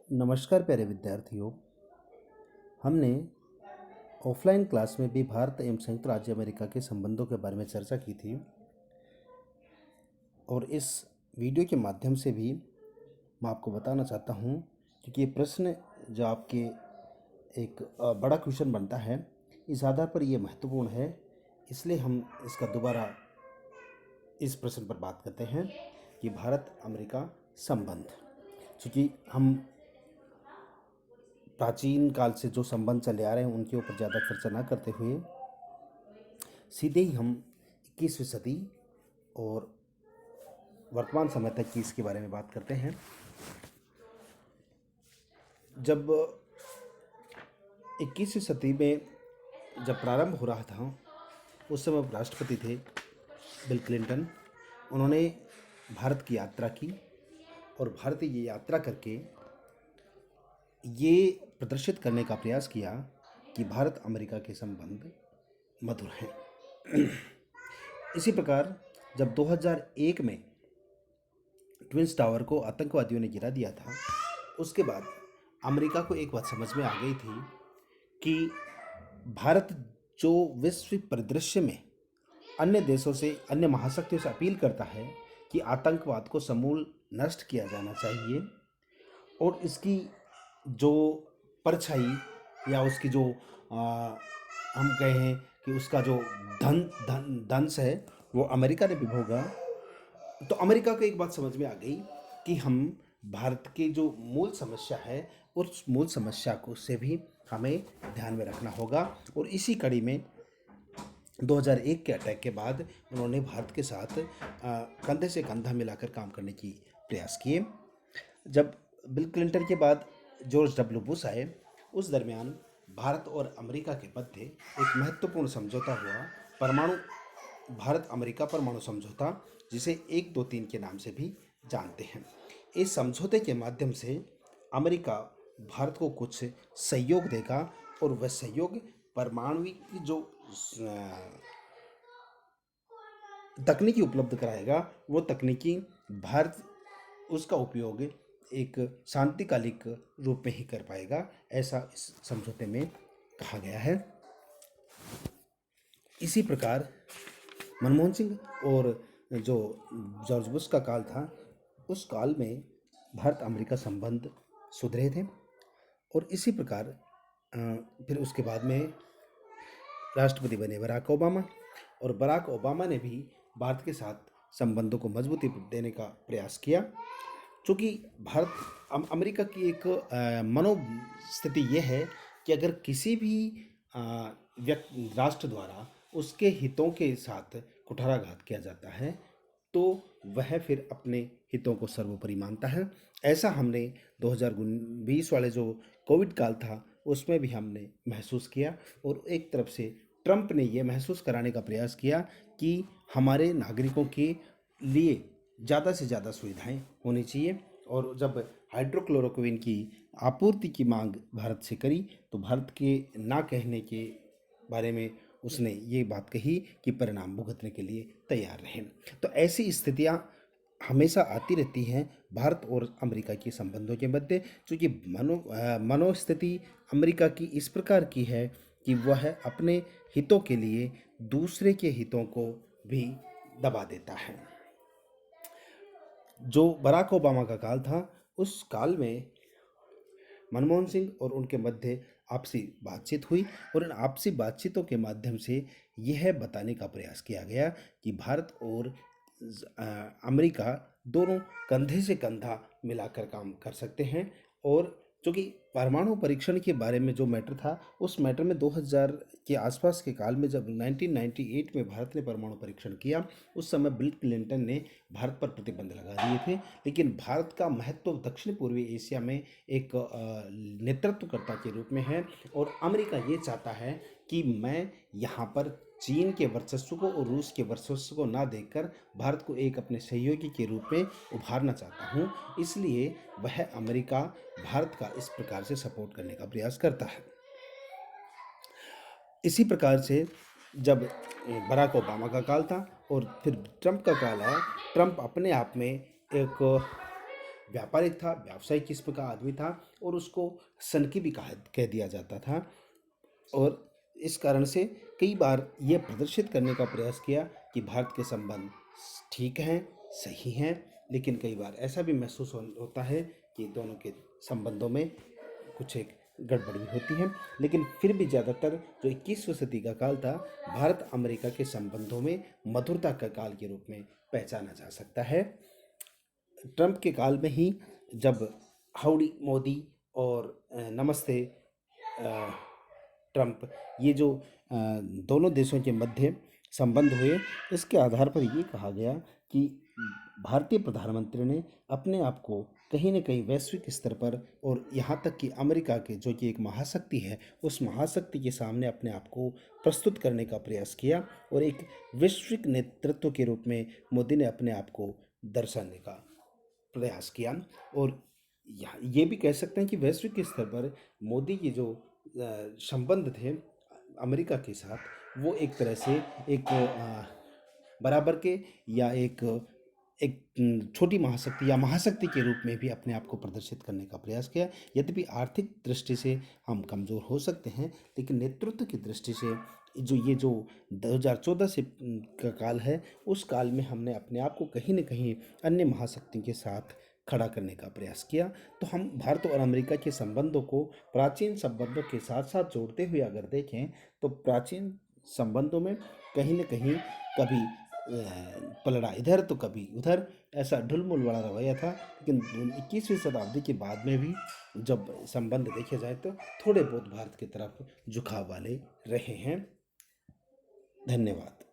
नमस्कार प्यारे विद्यार्थियों। हमने ऑफलाइन क्लास में भी भारत एवं संयुक्त राज्य अमेरिका के संबंधों के बारे में चर्चा की थी और इस वीडियो के माध्यम से भी मैं आपको बताना चाहता हूँ, क्योंकि ये प्रश्न जो आपके एक बड़ा क्वेश्चन बनता है, इस आधार पर ये महत्वपूर्ण है, इसलिए हम इसका दोबारा इस प्रश्न पर बात करते हैं कि भारत अमेरिका संबंध। क्योंकि हम प्राचीन काल से जो संबंध चले आ रहे हैं उनके ऊपर ज़्यादा चर्चा ना करते हुए सीधे ही हम 21वीं सदी और वर्तमान समय तक की इसके बारे में बात करते हैं। जब 21वीं सदी में जब प्रारंभ हो रहा था, उस समय राष्ट्रपति थे बिल क्लिंटन। उन्होंने भारत की यात्रा की और भारत की यात्रा करके ये प्रदर्शित करने का प्रयास किया कि भारत अमेरिका के संबंध मधुर हैं। इसी प्रकार जब 2001 में ट्विंस टावर को आतंकवादियों ने गिरा दिया था, उसके बाद अमेरिका को एक बात समझ में आ गई थी कि भारत जो विश्व परिदृश्य में अन्य देशों से, अन्य महाशक्तियों से अपील करता है कि आतंकवाद को समूल नष्ट किया जाना चाहिए और इसकी जो परछाई या उसकी जो हम कहें कि उसका जो दंश है वो अमेरिका ने भी भोगा, तो अमेरिका को एक बात समझ में आ गई कि हम भारत की जो मूल समस्या है उस मूल समस्या को से भी हमें ध्यान में रखना होगा। और इसी कड़ी में 2001 के अटैक के बाद उन्होंने भारत के साथ कंधे से कंधा मिलाकर काम करने की प्रयास किए। जब बिल क्लिंटन के बाद जॉर्ज डब्ल्यू बुश आए, उस दरमियान भारत और अमेरिका के मध्य एक महत्वपूर्ण समझौता हुआ, परमाणु भारत अमेरिका परमाणु समझौता, जिसे 1-2-3 के नाम से भी जानते हैं। इस समझौते के माध्यम से अमेरिका भारत को कुछ सहयोग देगा और वह सहयोग परमाणु जो तकनीकी उपलब्ध कराएगा, वो तकनीकी भारत उसका उपयोग एक शांतिकालिक रूप में ही कर पाएगा, ऐसा इस समझौते में कहा गया है। इसी प्रकार मनमोहन सिंह और जो जॉर्ज बुश का काल था, उस काल में भारत अमेरिका संबंध सुधरे थे। और इसी प्रकार फिर उसके बाद में राष्ट्रपति बने बराक ओबामा, और बराक ओबामा ने भी भारत के साथ संबंधों को मजबूती देने का प्रयास किया। चूँकि भारत अमेरिका की एक मनोस्थिति ये है कि अगर किसी भी राष्ट्र द्वारा उसके हितों के साथ कुठाराघात किया जाता है तो वह फिर अपने हितों को सर्वोपरि मानता है। ऐसा हमने 2020 वाले जो कोविड काल था उसमें भी हमने महसूस किया, और एक तरफ से ट्रंप ने यह महसूस कराने का प्रयास किया कि हमारे नागरिकों के लिए ज़्यादा से ज़्यादा सुविधाएं होनी चाहिए। और जब हाइड्रोक्लोरोक्विन की आपूर्ति की मांग भारत से करी तो भारत के ना कहने के बारे में उसने ये बात कही कि परिणाम भुगतने के लिए तैयार रहें। तो ऐसी स्थितियां हमेशा आती रहती हैं भारत और अमेरिका के संबंधों के मध्य, क्योंकि मनोस्थिति अमेरिका की इस प्रकार की है कि वह अपने हितों के लिए दूसरे के हितों को भी दबा देता है। जो बराक ओबामा का काल था, उस काल में मनमोहन सिंह और उनके मध्य आपसी बातचीत हुई, और इन आपसी बातचीतों के माध्यम से यह बताने का प्रयास किया गया कि भारत और अमेरिका दोनों कंधे से कंधा मिलाकर काम कर सकते हैं। और चूँकि परमाणु परीक्षण के बारे में जो मैटर था, उस मैटर में 2000 के आसपास के काल में जब 1998 में भारत ने परमाणु परीक्षण किया, उस समय बिल क्लिंटन ने भारत पर प्रतिबंध लगा दिए थे। लेकिन भारत का महत्व दक्षिण पूर्वी एशिया में एक नेतृत्वकर्ता के रूप में है, और अमेरिका ये चाहता है कि मैं यहाँ पर चीन के वर्चस्व को और रूस के वर्चस्व को ना देखकर भारत को एक अपने सहयोगी के रूप में उभारना चाहता हूँ। इसलिए वह अमेरिका भारत का इस प्रकार से सपोर्ट करने का प्रयास करता है। इसी प्रकार से जब बराक ओबामा का काल था और फिर ट्रंप का काल आया, ट्रंप अपने आप में एक व्यापारिक था, व्यावसायिक किस्म का आदमी था और उसको सनकी भी कह दिया जाता था। और इस कारण से कई बार ये प्रदर्शित करने का प्रयास किया कि भारत के संबंध ठीक हैं, सही हैं, लेकिन कई बार ऐसा भी महसूस होता है कि दोनों के संबंधों में कुछ एक गड़बड़ी होती है। लेकिन फिर भी ज़्यादातर जो 21वीं सदी का काल था, भारत अमेरिका के संबंधों में मधुरता का काल के रूप में पहचाना जा सकता है। ट्रंप के काल में ही जब हाउडी मोदी और नमस्ते ट्रंप, ये जो दोनों देशों के मध्य संबंध हुए, इसके आधार पर ये कहा गया कि भारतीय प्रधानमंत्री ने अपने आप को कहीं न कहीं वैश्विक स्तर पर और यहाँ तक कि अमेरिका के जो कि एक महाशक्ति है, उस महाशक्ति के सामने अपने आप को प्रस्तुत करने का प्रयास किया और एक वैश्विक नेतृत्व के रूप में मोदी ने अपने आप को दर्शाने का प्रयास किया। और ये भी कह सकते हैं कि वैश्विक स्तर पर मोदी के जो संबंध थे अमेरिका के साथ, वो एक तरह से एक बराबर के या एक एक छोटी महाशक्ति या महाशक्ति के रूप में भी अपने आप को प्रदर्शित करने का प्रयास किया। यद्यपि आर्थिक दृष्टि से हम कमज़ोर हो सकते हैं, लेकिन नेतृत्व की दृष्टि से ये जो 2014 से का काल है, उस काल में हमने अपने आप को कहीं न कहीं अन्य महाशक्तियों के साथ खड़ा करने का प्रयास किया। तो हम भारत और अमेरिका के संबंधों को प्राचीन संबंधों के साथ साथ जोड़ते हुए अगर देखें, तो प्राचीन संबंधों में कहीं न कहीं कभी पलड़ा इधर तो कभी उधर, ऐसा ढुलमुल वाला रवैया था। लेकिन 21वीं शताब्दी के बाद में भी जब संबंध देखे जाए तो थोड़े बहुत भारत की तरफ झुकाव वाले रहे हैं। धन्यवाद।